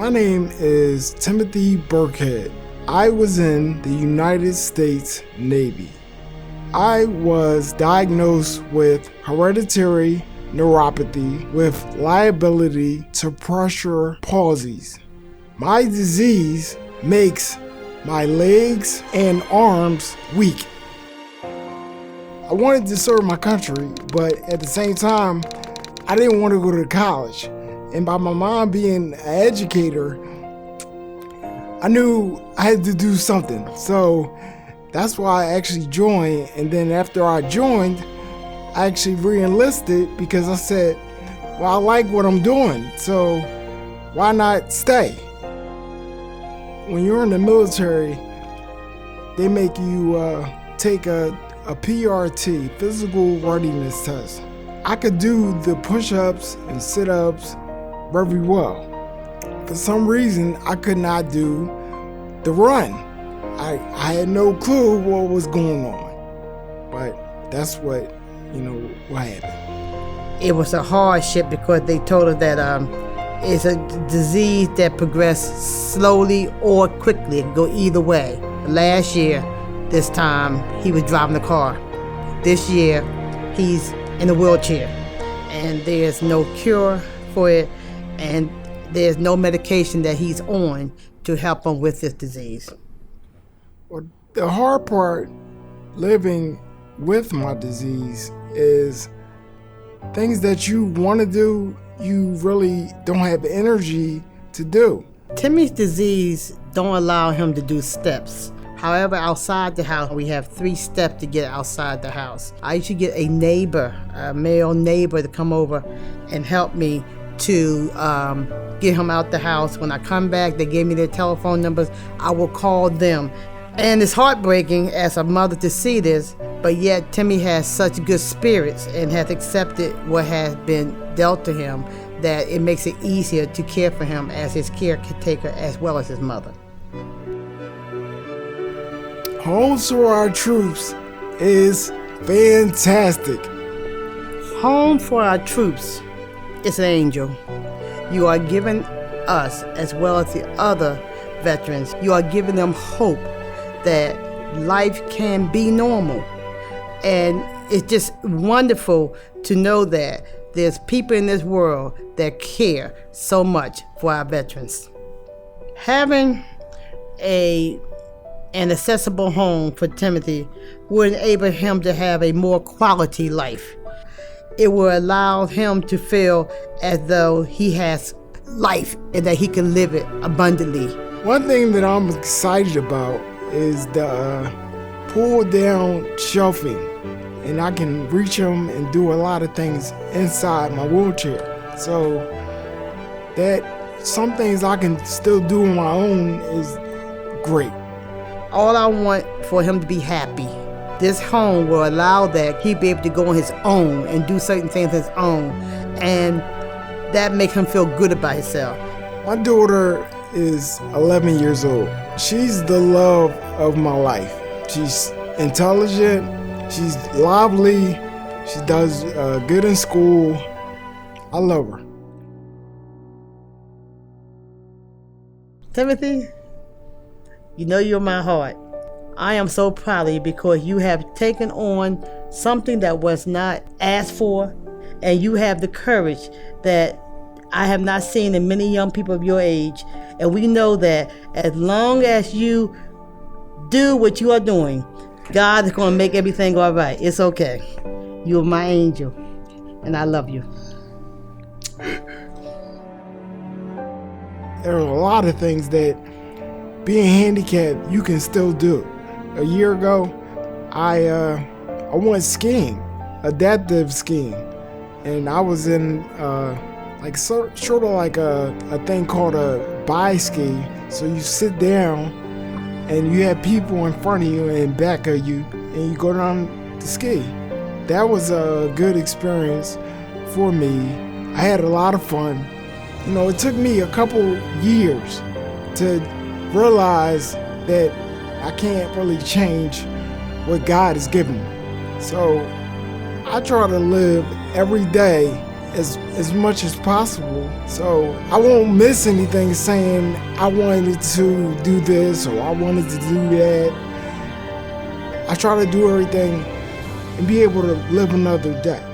My name is Timothy Birckhead. I was in the United States Navy. I was diagnosed with hereditary neuropathy with liability to pressure palsies. My disease makes my legs and arms weak. I wanted to serve my country, but at the same time, I didn't want to go to college. And by my mom being an educator, I knew I had to do something. So that's why I actually joined. And then after I joined, I actually re-enlisted because I said, well, I like what I'm doing, so why not stay? When you're in the military, they make you take a PRT, physical readiness test. I could do the push-ups and sit-ups very well. For some reason, I could not do the run. I had no clue what was going on, but that's what happened. It was a hardship because they told us that it's a disease that progresses slowly or quickly. It can go either way. Last year, this time, he was driving the car. This year, he's in a wheelchair, and there's no cure for it, and there's no medication that he's on to help him with this disease. Well, the hard part living with my disease is things that you want to do, you really don't have energy to do. Timmy's disease don't allow him to do steps. However, outside the house, we have 3 steps to get outside the house. I used to get a neighbor, a male neighbor, to come over and help me to get him out the house. When I come back, they gave me their telephone numbers. I will call them. And it's heartbreaking as a mother to see this, but yet Timmy has such good spirits and has accepted what has been dealt to him that it makes it easier to care for him as his caretaker as well as his mother. Homes for Our Troops is fantastic. Home for Our Troops is an angel. You are giving us, as well as the other veterans, you are giving them hope that life can be normal. And it's just wonderful to know that there's people in this world that care so much for our veterans. Having an accessible home for Timothy will enable him to have a more quality life. It will allow him to feel as though he has life and that he can live it abundantly. One thing that I'm excited about is the pull down shelving, and I can reach them and do a lot of things inside my wheelchair. So that some things I can still do on my own is great. All I want for him to be happy. This home will allow that he'll be able to go on his own and do certain things on his own, and that makes him feel good about himself. My daughter is 11 years old. She's the love of my life. She's intelligent, she's lively, she does good in school. I love her. Timothy, you know you're my heart. I am so proud of you because you have taken on something that was not asked for, and you have the courage that I have not seen in many young people of your age. And we know that as long as you do what you are doing, God is going to make everything all right. It's okay. You're my angel, and I love you. There are a lot of things that being handicapped you can still do. A year ago, I went skiing, adaptive skiing, and I was in sort of like a thing called a bi-ski. So you sit down and you have people in front of you and back of you, and you go down to ski. That was a good experience for me. I had a lot of fun. You know, it took me a couple years to realize that I can't really change what God has given me. So I try to live every day as much as possible. So I won't miss anything saying I wanted to do this or I wanted to do that. I try to do everything and be able to live another day.